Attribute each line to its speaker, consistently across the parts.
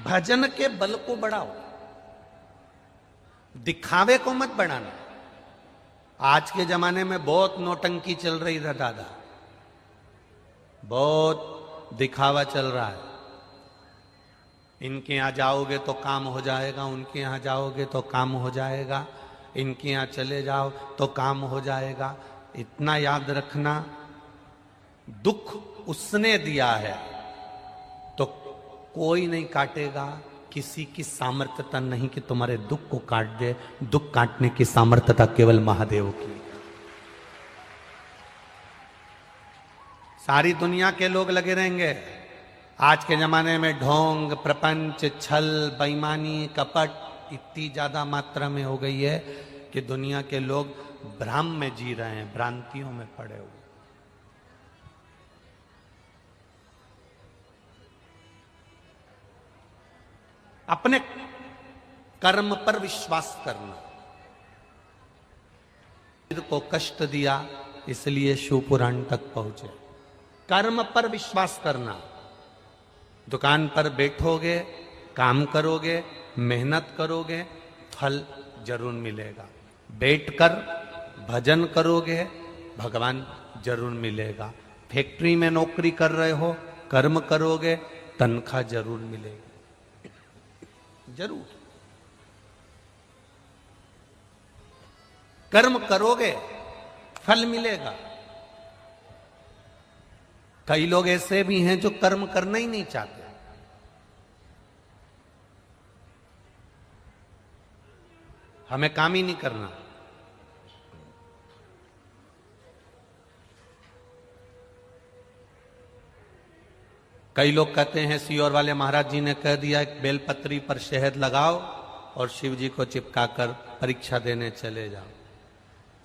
Speaker 1: भजन के बल को बढ़ाओ, दिखावे को मत बढ़ाना। आज के जमाने में बहुत नौटंकी चल रही है दादा, बहुत दिखावा चल रहा है। इनके यहां जाओगे तो काम हो जाएगा, उनके यहां जाओगे तो काम हो जाएगा, इनके यहां चले जाओ तो काम हो जाएगा। इतना याद रखना, दुख उसने दिया है तो कोई नहीं काटेगा। किसी की सामर्थ्यता नहीं कि तुम्हारे दुख को काट दे। दुख काटने की सामर्थ्यता केवल महादेव की। सारी दुनिया के लोग लगे रहेंगे। आज के जमाने में ढोंग, प्रपंच, छल, बेईमानी, कपट इतनी ज्यादा मात्रा में हो गई है कि दुनिया के लोग भ्रम में जी रहे हैं, भ्रांतियों में पड़े हुए। अपने कर्म पर विश्वास करना। को कष्ट दिया इसलिए शिवपुराण तक पहुंचे। कर्म पर विश्वास करना। दुकान पर बैठोगे, काम करोगे, मेहनत करोगे, फल जरूर मिलेगा। बैठकर भजन करोगे, भगवान जरूर मिलेगा। फैक्ट्री में नौकरी कर रहे हो, कर्म करोगे, तनख्वाह जरूर मिलेगी, जरूर। कर्म करोगे, फल मिलेगा। कई लोग ऐसे भी हैं जो कर्म करना ही नहीं चाहते। हमें काम ही नहीं करना। कई लोग कहते हैं सीहोर वाले महाराज जी ने कह दिया एक बेलपत्री पर शहद लगाओ और शिव जी को चिपकाकर परीक्षा देने चले जाओ।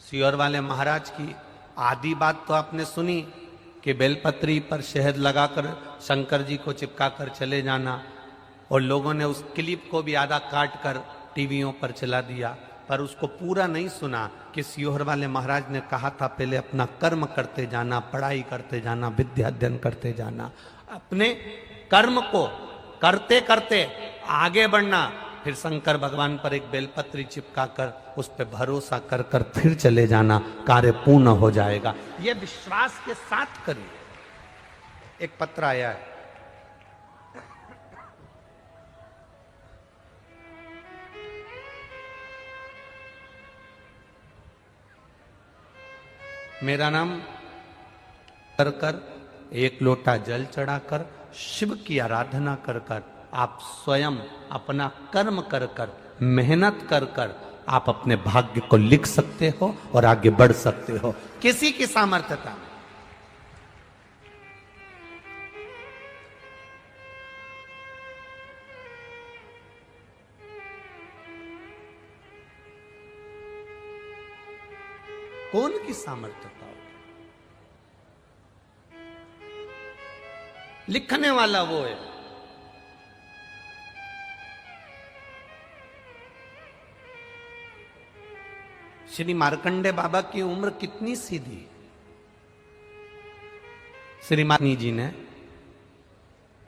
Speaker 1: सीहोर वाले महाराज की आधी बात तो आपने सुनी कि बेलपत्री पर शहद लगाकर शंकर जी को चिपकाकर चले जाना, और लोगों ने उस क्लिप को भी आधा काट कर टीवियों पर चला दिया, पर उसको पूरा नहीं सुना कि सीहोर वाले महाराज ने कहा था पहले अपना कर्म करते जाना, पढ़ाई करते जाना, विद्या अध्ययन करते जाना। अपने कर्म को करते करते आगे बढ़ना, फिर शंकर भगवान पर एक बेलपत्री चिपकाकर उस पर भरोसा कर कर फिर चले जाना, कार्य पूर्ण हो जाएगा। यह विश्वास के साथ करिए। एक पत्र आया है, मेरा नाम कर कर एक लोटा जल चढ़ाकर शिव की आराधना कर कर आप स्वयं अपना कर्म कर कर, मेहनत कर कर आप अपने भाग्य को लिख सकते हो और आगे बढ़ सकते हो। किसी की सामर्थ्यता नहीं। कौन की सामर्थ्यता हो? लिखने वाला वो है। श्री मार्कंडे बाबा की उम्र कितनी सीधी। श्री मानी जी ने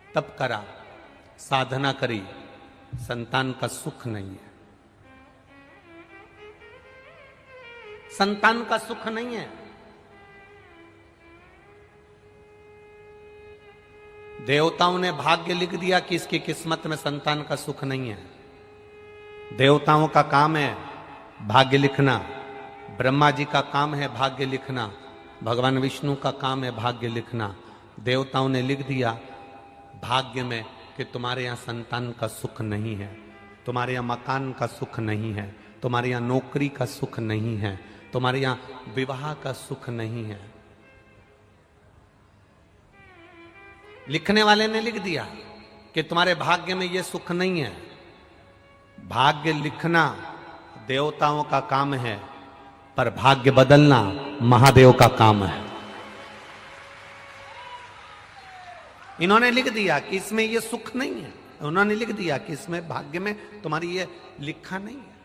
Speaker 1: तप करा, साधना करी, संतान का सुख नहीं है। संतान का सुख नहीं है। देवताओं ने भाग्य लिख दिया कि इसकी किस्मत में संतान का सुख नहीं है। देवताओं का काम है भाग्य लिखना, ब्रह्मा जी का काम है भाग्य लिखना, भगवान विष्णु का काम है भाग्य लिखना। देवताओं ने लिख दिया भाग्य में कि तुम्हारे यहां संतान का सुख नहीं है, तुम्हारे यहां मकान का सुख नहीं है, तुम्हारे यहां नौकरी का सुख नहीं है, तुम्हारे यहां विवाह का सुख नहीं है। लिखने वाले ने लिख दिया कि तुम्हारे भाग्य में यह सुख नहीं है। भाग्य लिखना देवताओं का काम है, पर भाग्य बदलना महादेव का काम है। इन्होंने लिख दिया कि इसमें यह सुख नहीं है। उन्होंने लिख दिया कि इसमें भाग्य में तुम्हारी ये लिखा नहीं है।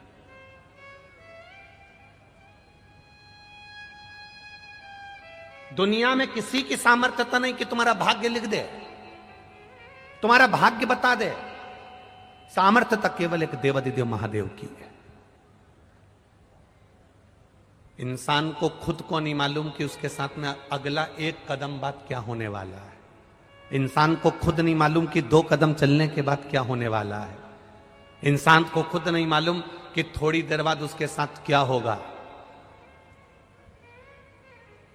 Speaker 1: दुनिया में किसी की सामर्थ्यता नहीं कि तुम्हारा भाग्य लिख दे, तुम्हारा भाग्य बता दे। सामर्थ्यता केवल एक देवादिदेव महादेव की है। इंसान को खुद को नहीं मालूम कि उसके साथ में अगला एक कदम बाद क्या होने वाला है। इंसान को खुद नहीं मालूम कि 2 कदम चलने के बाद क्या होने वाला है। इंसान को खुद नहीं मालूम कि थोड़ी देर बाद उसके साथ क्या होगा।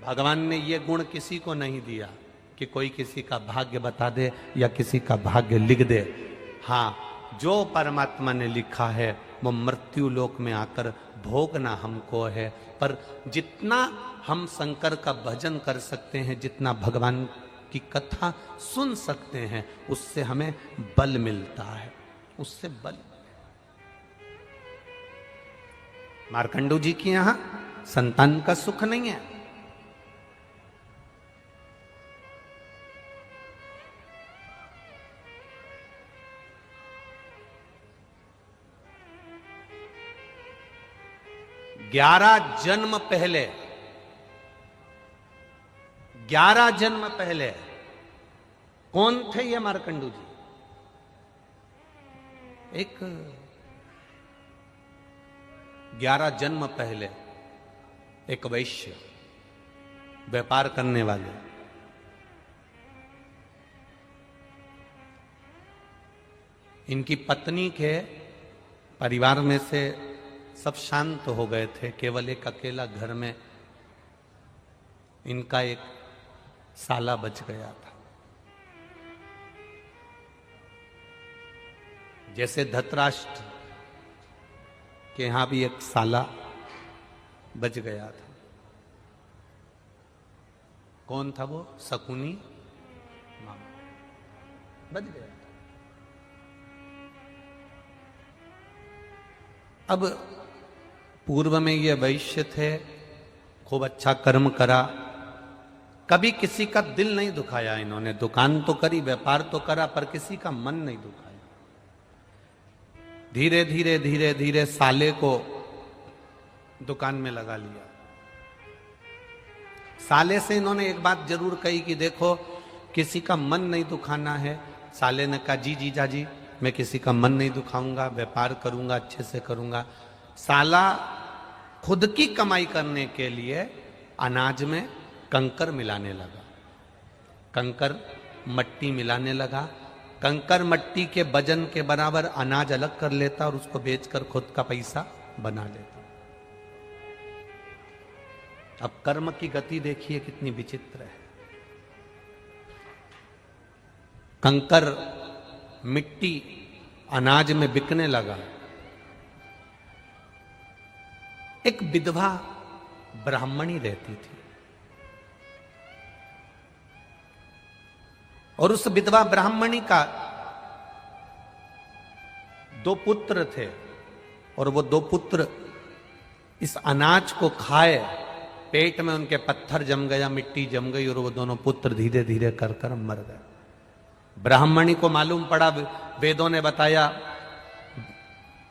Speaker 1: भगवान ने यह गुण किसी को नहीं दिया कि कोई किसी का भाग्य बता दे या किसी का भाग्य लिख दे। हाँ, जो परमात्मा ने लिखा है वो मृत्यु लोक में आकर भोगना हमको है। पर जितना हम शंकर का भजन कर सकते हैं, जितना भगवान की कथा सुन सकते हैं, उससे हमें बल मिलता है, उससे बल। मार्कंडू जी की यहां संतान का सुख नहीं है। ग्यारह जन्म पहले कौन थे ये मार्कंडू जी? एक 11 जन्म पहले एक वैश्य, व्यापार करने वाले, इनकी पत्नी के परिवार में से सब शांत हो गए थे। केवल एक अकेला घर में इनका एक साला बच गया था। जैसे धृतराष्ट्र के यहां भी एक साला बच गया था। कौन था वो? शकुनी मामा बच गया था। अब पूर्व में ये वैश्य थे, खूब अच्छा कर्म करा, कभी किसी का दिल नहीं दुखाया इन्होंने। दुकान तो करी, व्यापार तो करा, पर किसी का मन नहीं दुखाया। धीरे धीरे धीरे धीरे साले को दुकान में लगा लिया। साले से इन्होंने एक बात जरूर कही कि देखो, किसी का मन नहीं दुखाना है। साले ने कहा जी जीजा जी, मैं किसी का मन नहीं दुखाऊंगा, व्यापार करूंगा, अच्छे से करूंगा। साला खुद की कमाई करने के लिए अनाज में कंकर मिलाने लगा, कंकर मट्टी मिलाने लगा। कंकर मट्टी के वजन के बराबर अनाज अलग कर लेता और उसको बेचकर खुद का पैसा बना लेता। अब कर्म की गति देखिए कितनी विचित्र है। कंकर मिट्टी अनाज में बिकने लगा। एक विधवा ब्राह्मणी रहती थी और उस विधवा ब्राह्मणी का 2 पुत्र थे और वो 2 पुत्र इस अनाज को खाए, पेट में उनके पत्थर जम गया, मिट्टी जम गई और वो दोनों पुत्र धीरे धीरे कर कर मर गए। ब्राह्मणी को मालूम पड़ा, वेदों ने बताया,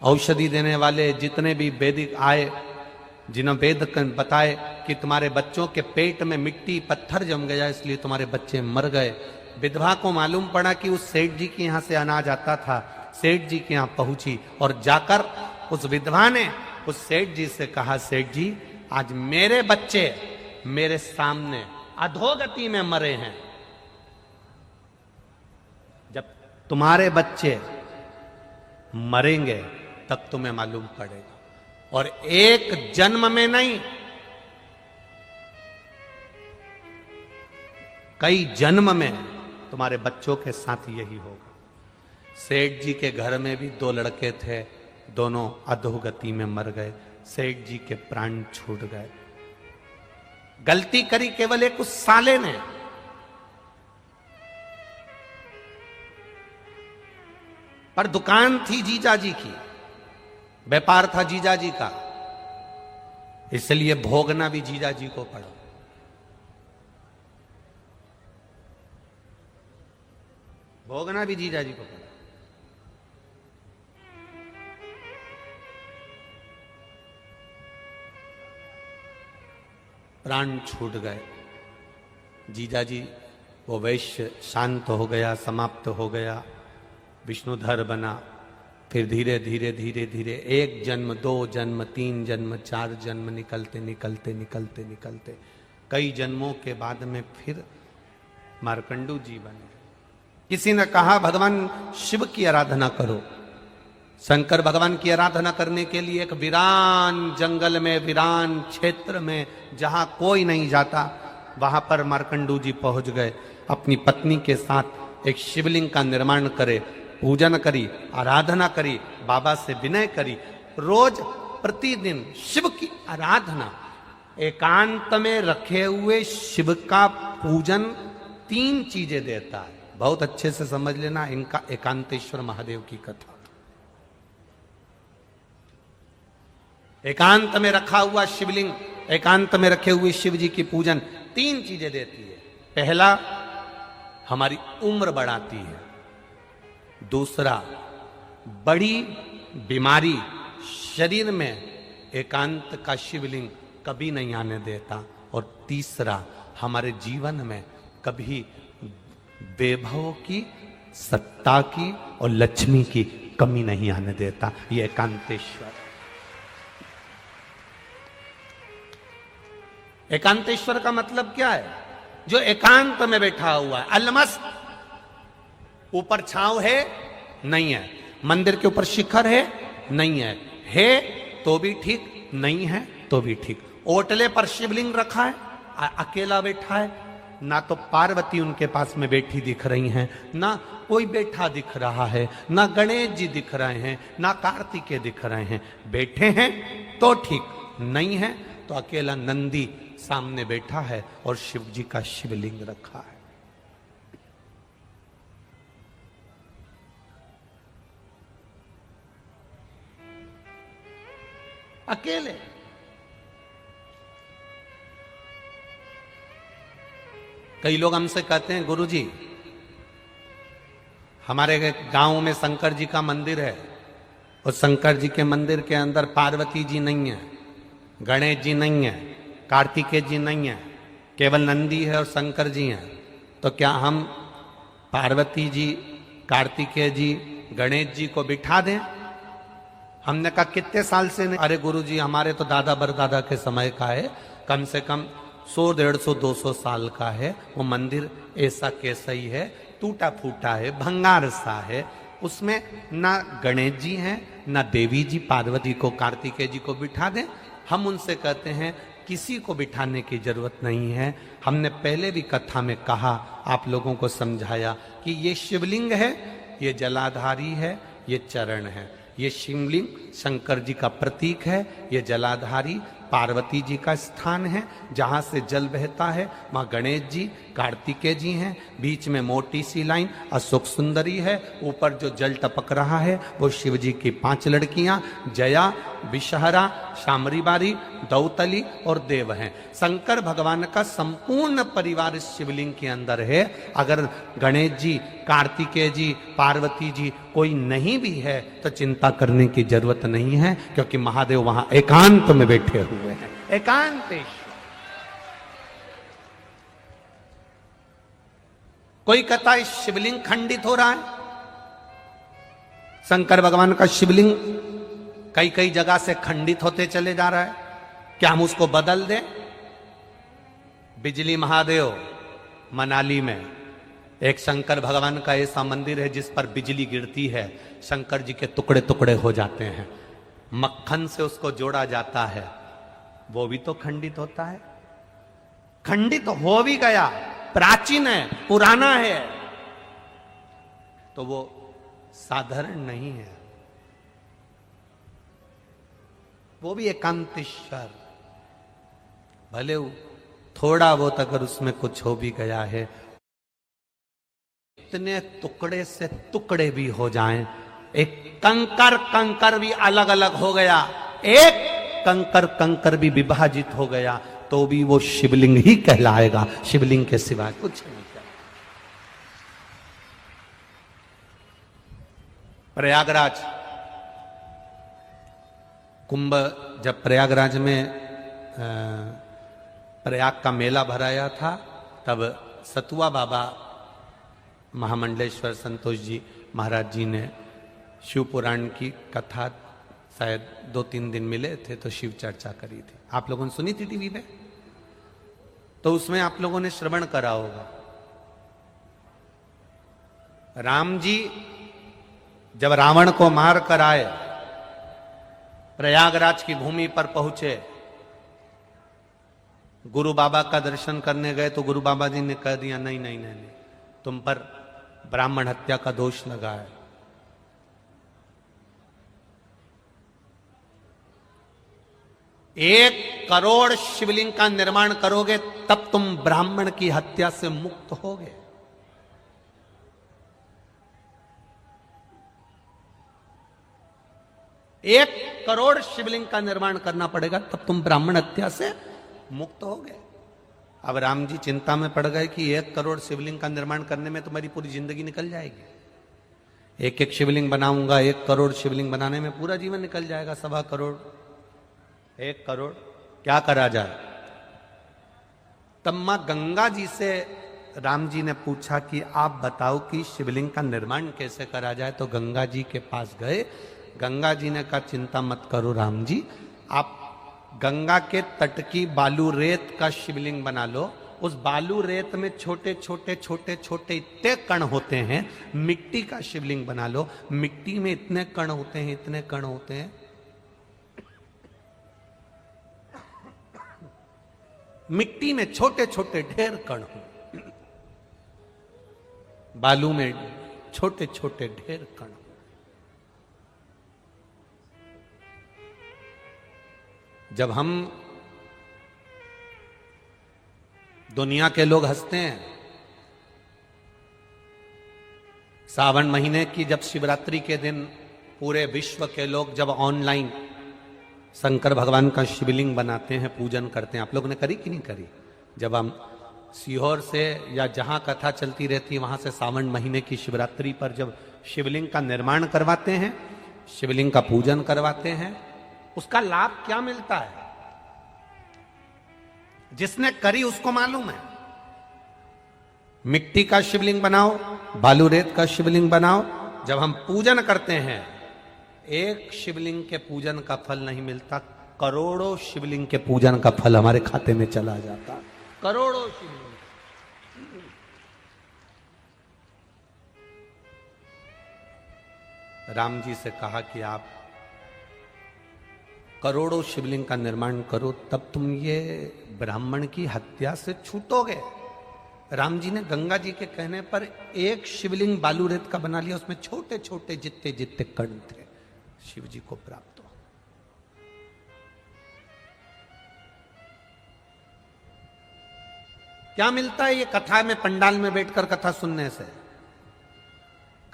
Speaker 1: औषधि देने वाले जितने भी वैदिक आए, जिन्होंने वेद बताए कि तुम्हारे बच्चों के पेट में मिट्टी पत्थर जम गया, इसलिए तुम्हारे बच्चे मर गए। विधवा को मालूम पड़ा कि उस सेठ जी के यहां से अनाज आता था। सेठ जी के यहां पहुंची और जाकर उस विधवा ने उस सेठ जी से कहा, सेठ जी आज मेरे बच्चे मेरे सामने अधोगति में मरे हैं, जब तुम्हारे बच्चे मरेंगे तब तुम्हें मालूम पड़ेगा। और एक जन्म में नहीं, कई जन्म में तुम्हारे बच्चों के साथ यही होगा। सेठ जी के घर में भी 2 लड़के थे, दोनों अधोगति में मर गए। सेठ जी के प्राण छूट गए। गलती करी केवल एक उस साले ने। पर दुकान थी जीजा जी की, व्यापार था जीजा जी का, इसलिए भोगना भी जीजा जी को पड़ा। भोगना भी जीजा जी को पड़ा। प्राण छूट गए। जीजा जी वो वैश्य शांत हो गया, समाप्त हो गया, विष्णुधर बना। फिर धीरे धीरे धीरे धीरे 1 जन्म, 2 जन्म, 3 जन्म, 4 जन्म निकलते निकलते निकलते निकलते कई जन्मों के बाद में फिर मार्कंडू जी बने। किसी ने कहा भगवान शिव की आराधना करो। शंकर भगवान की आराधना करने के लिए एक वीरान जंगल में, वीरान क्षेत्र में, जहां कोई नहीं जाता, वहां पर मार्कंडू जी पहुंच गए। अपनी पत्नी के साथ एक शिवलिंग का निर्माण करे, पूजन करी, आराधना करी, बाबा से विनय करी। रोज प्रतिदिन शिव की आराधना, एकांत में रखे हुए शिव का पूजन 3 चीजें देता है। बहुत अच्छे से समझ लेना इनका एकांतेश्वर महादेव की कथा। एकांत में रखा हुआ शिवलिंग, एकांत में रखे हुए शिव जी की पूजन 3 चीजें देती है। पहला, हमारी उम्र बढ़ाती है। दूसरा, बड़ी बीमारी शरीर में एकांत का शिवलिंग कभी नहीं आने देता। और तीसरा, हमारे जीवन में कभी वैभव की, सत्ता की और लक्ष्मी की कमी नहीं आने देता। ये एकांतेश्वर। एकांतेश्वर का मतलब क्या है? जो एकांत में बैठा हुआ है, अलमस्त। ऊपर छांव है? नहीं है। मंदिर के ऊपर शिखर है? नहीं है तो भी ठीक, नहीं है तो भी ठीक। ओटले पर शिवलिंग रखा है, अकेला बैठा है। ना तो पार्वती उनके पास में बैठी दिख रही हैं, ना कोई बैठा दिख रहा है, ना गणेश जी दिख रहे हैं, ना कार्तिकेय दिख रहे हैं। बैठे हैं तो ठीक, नहीं है तो अकेला नंदी सामने बैठा है और शिव जी का शिवलिंग रखा है। अकेले। कई लोग हमसे कहते हैं गुरुजी, हमारे गांव में शंकर जी का मंदिर है और शंकर जी के मंदिर के अंदर पार्वती जी नहीं है, गणेश जी नहीं है, कार्तिकेय जी नहीं है, केवल नंदी है और शंकर जी हैं। तो क्या हम पार्वती जी, कार्तिकेय जी, गणेश जी को बिठा दें? हमने कहा कितने साल से नहीं? अरे गुरुजी, हमारे तो दादा परदादा के समय का है, कम से कम 100, 150, 200 साल का है। वो मंदिर ऐसा कैसा ही है, टूटा फूटा है, भंगार सा है। उसमें ना गणेश जी हैं, ना देवी जी पार्वती को, कार्तिकेय जी को बिठा दें। हम उनसे कहते हैं किसी को बिठाने की जरूरत नहीं है। हमने पहले भी कथा में कहा, आप लोगों को समझाया कि ये शिवलिंग है, ये जलाधारी है, ये चरण है। ये शिवलिंग शंकर जी का प्रतीक है, ये जलाधारी पार्वती जी का स्थान है, जहां से जल बहता है। वहां गणेश जी, कार्तिकेय जी हैं, बीच में मोटी सी लाइन अशोक सुंदरी है, ऊपर जो जल टपक रहा है वो शिव जी की 5 लड़कियां, जया, विषहरा, शामरी बारी, दौतली और देव हैं। शंकर भगवान का संपूर्ण परिवार इस शिवलिंग के अंदर है। अगर गणेश जी, कार्तिकेय जी, पार्वती जी कोई नहीं भी है तो चिंता करने की जरूरत नहीं है, क्योंकि महादेव वहां एकांत में बैठे हुए हैं। एकांतेश्वर। कोई कहता है शिवलिंग खंडित हो रहा है। शंकर भगवान का शिवलिंग कई कई जगह से खंडित होते चले जा रहा है, क्या हम उसको बदल दें? बिजली महादेव मनाली में एक शंकर भगवान का ऐसा मंदिर है जिस पर बिजली गिरती है, शंकर जी के टुकड़े टुकड़े हो जाते हैं, मक्खन से उसको जोड़ा जाता है, वो भी तो खंडित होता है। खंडित हो भी गया, प्राचीन है, पुराना है, तो वो साधारण नहीं है, वो भी एकांतेश्वर। भले थोड़ा बहुत अगर उसमें कुछ हो भी गया है, इतने टुकड़े से टुकड़े भी हो जाएं, एक कंकर कंकर भी अलग अलग हो गया, एक कंकर कंकर भी विभाजित हो गया, तो भी वो शिवलिंग ही कहलाएगा, शिवलिंग के सिवाय कुछ नहीं कहलाएगा। प्रयागराज कुंभ, जब प्रयागराज में प्रयाग का मेला भराया था, तब सतुआ बाबा महामंडलेश्वर संतोष जी महाराज जी ने शिव पुराण की कथा शायद 2-3 दिन मिले थे तो शिव चर्चा करी थी, आप लोगों ने सुनी थी टीवी पे, तो उसमें आप लोगों ने श्रवण करा होगा। राम जी जब रावण को मार कर आए, प्रयागराज की भूमि पर पहुंचे, गुरु बाबा का दर्शन करने गए तो गुरु बाबा जी ने कह दिया नहीं नहीं नहीं, नहीं तुम पर ब्राह्मण हत्या का दोष लगा है। 1 करोड़ शिवलिंग का निर्माण करोगे तब तुम ब्राह्मण की हत्या से मुक्त होगे। एक करोड़ शिवलिंग का निर्माण करना पड़ेगा तब तुम ब्राह्मण हत्या से मुक्त हो गए। अब राम जी चिंता में पड़ गए कि 1 करोड़ शिवलिंग का निर्माण करने में तुम्हारी पूरी जिंदगी निकल जाएगी। एक एक शिवलिंग बनाऊंगा, 1 करोड़ शिवलिंग बनाने में पूरा जीवन निकल जाएगा। 1.25 करोड़, 1 करोड़, क्या करा जाए। तब मां गंगा जी से राम जी ने पूछा कि आप बताओ कि शिवलिंग का निर्माण कैसे करा जाए। तो गंगा जी के पास गए। गंगा जी ने कहा चिंता मत करो राम जी, आप गंगा के तट की बालू रेत का शिवलिंग बना लो। उस बालू रेत में छोटे छोटे छोटे छोटे इतने कण होते हैं, मिट्टी का शिवलिंग बना लो। मिट्टी में इतने कण होते हैं, इतने कण होते हैं, मिट्टी में छोटे छोटे ढेर कण हो, बालू में छोटे छोटे ढेर कण। जब हम दुनिया के लोग हंसते हैं, सावन महीने की जब शिवरात्रि के दिन पूरे विश्व के लोग जब ऑनलाइन शंकर भगवान का शिवलिंग बनाते हैं, पूजन करते हैं, आप लोगों ने करी कि नहीं करी। जब हम सीहोर से या जहां कथा चलती रहती है वहां से सावन महीने की शिवरात्रि पर जब शिवलिंग का निर्माण करवाते हैं, शिवलिंग का पूजन करवाते हैं, उसका लाभ क्या मिलता है जिसने करी उसको मालूम है। मिट्टी का शिवलिंग बनाओ, बालू रेत का शिवलिंग बनाओ, जब हम पूजन करते हैं, एक शिवलिंग के पूजन का फल नहीं मिलता, करोड़ों शिवलिंग के पूजन का फल हमारे खाते में चला जाता। करोड़ों शिवलिंग। राम जी से कहा कि आप करोड़ों शिवलिंग का निर्माण करो तब तुम ये ब्राह्मण की हत्या से छूटोगे। राम जी ने गंगा जी के कहने पर एक शिवलिंग बालू रेत का बना लिया, उसमें छोटे छोटे जितने जितने कण थे शिव जी को प्राप्त हो। क्या मिलता है ये कथा में, पंडाल में बैठकर कथा सुनने से।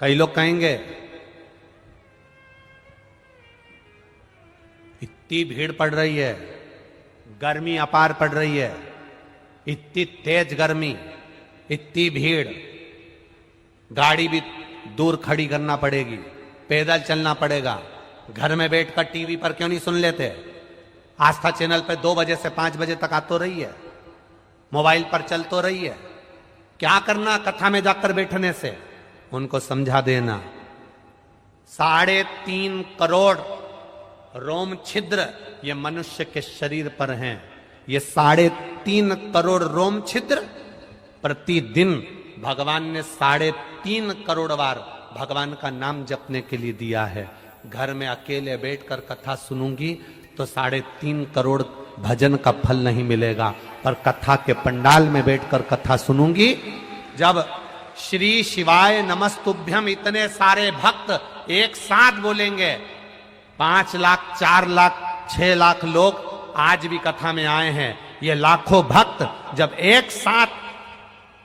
Speaker 1: कई लोग कहेंगे इतनी भीड़ पड़ रही है, गर्मी अपार पड़ रही है, इतनी तेज गर्मी, इतनी भीड़, गाड़ी भी दूर खड़ी करना पड़ेगी, पैदल चलना पड़ेगा, घर में बैठकर टीवी पर क्यों नहीं सुन लेते। आस्था चैनल पे 2 बजे से 5 बजे तक आ तो रही है, मोबाइल पर चल तो रही है। क्या करना कथा में जाकर बैठने से। उनको समझा देना 3.5 करोड़ रोम छिद्र ये मनुष्य के शरीर पर हैं। ये 3.5 करोड़ रोम छिद्र प्रतिदिन भगवान ने 3.5 करोड़ बार भगवान का नाम जपने के लिए दिया है। घर में अकेले बैठकर कथा सुनूंगी तो 3.5 करोड़ भजन का फल नहीं मिलेगा, पर कथा के पंडाल में बैठकर कथा सुनूंगी, जब श्री शिवाय नमस्तुभ्यम इतने सारे भक्त एक साथ बोलेंगे, 5 लाख, 4 लाख, 6 लाख लोग आज भी कथा में आए हैं। ये लाखों भक्त जब एक साथ,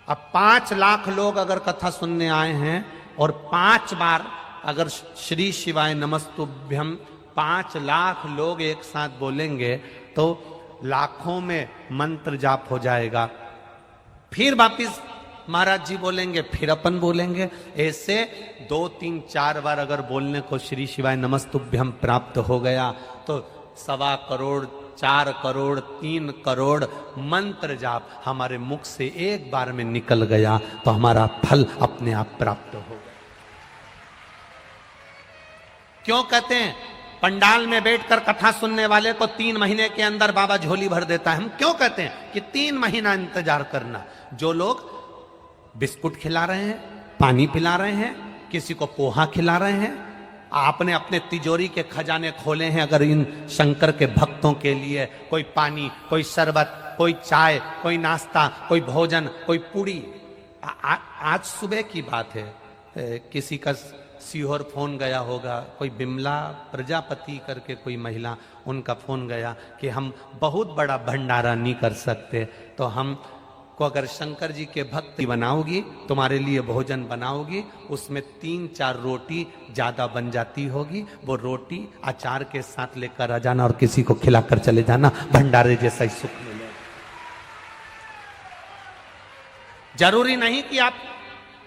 Speaker 1: अब 5 लाख लोग अगर कथा सुनने आए हैं और 5 बार अगर श्री शिवाय नमस्तुभ्यम 5 लाख लोग एक साथ बोलेंगे तो लाखों में मंत्र जाप हो जाएगा। फिर वापिस महाराज जी बोलेंगे, फिर अपन बोलेंगे, ऐसे 2, 3, 4 बार अगर बोलने को श्री शिवाय नमस्तुभ्यम प्राप्त हो गया तो 1.25 करोड़, 4 करोड़, 3 करोड़ मंत्र जाप हमारे मुख से एक बार में निकल गया तो हमारा फल अपने आप प्राप्त हो गया। क्यों कहते हैं पंडाल में बैठकर कथा सुनने वाले को 3 महीने के अंदर बाबा झोली भर देता है? हम क्यों कहते हैं कि 3 महीना इंतजार करना? जो लोग बिस्कुट खिला रहे हैं, पानी पिला रहे हैं, किसी को पोहा खिला रहे हैं, आपने अपने तिजोरी के खजाने खोले हैं। अगर इन शंकर के भक्तों के लिए कोई पानी, कोई शरबत, कोई चाय, कोई नाश्ता, कोई भोजन, कोई पूड़ी। आज सुबह की बात है, किसी का सीहोर फोन गया होगा, कोई बिमला प्रजापति करके कोई महिला, उनका फोन गया कि हम बहुत बड़ा भंडारा नहीं कर सकते, तो हम को अगर शंकर जी के भक्ति बनाओगी, तुम्हारे लिए भोजन बनाओगी, उसमें 3-4 रोटी ज्यादा बन जाती होगी, वो रोटी अचार के साथ लेकर आ जाना और किसी को खिलाकर चले जाना, भंडारे जैसा ही सुख मिलेगा। जरूरी नहीं कि आप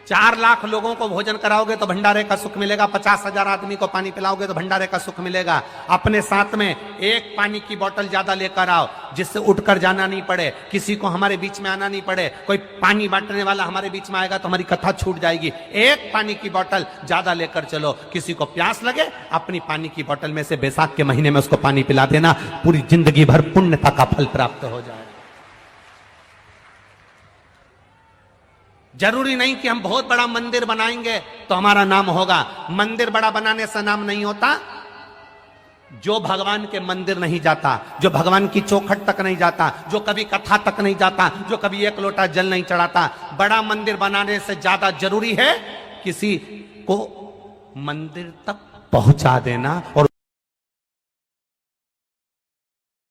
Speaker 1: 4 लाख लोगों को भोजन कराओगे तो भंडारे का सुख मिलेगा, 50,000 आदमी को पानी पिलाओगे तो भंडारे का सुख मिलेगा। अपने साथ में एक पानी की बोतल ज्यादा लेकर आओ, जिससे उठकर जाना नहीं पड़े, किसी को हमारे बीच में आना नहीं पड़े। कोई पानी बांटने वाला हमारे बीच में आएगा तो हमारी कथा छूट जाएगी। एक पानी की बोतल ज्यादा लेकर चलो, किसी को प्यास लगे अपनी पानी की बोतल में से बैसाख के महीने में उसको पानी पिला देना, पूरी जिंदगी भर पुण्यता का फल प्राप्त हो जाए। जरूरी नहीं कि हम बहुत बड़ा मंदिर बनाएंगे तो हमारा नाम होगा। मंदिर बड़ा बनाने से नाम नहीं होता। जो भगवान के मंदिर नहीं जाता, जो भगवान की चौखट तक नहीं जाता, जो कभी कथा तक नहीं जाता, जो कभी एक लोटा जल नहीं चढ़ाता, बड़ा मंदिर बनाने से ज्यादा जरूरी है किसी को मंदिर तक पहुंचा देना और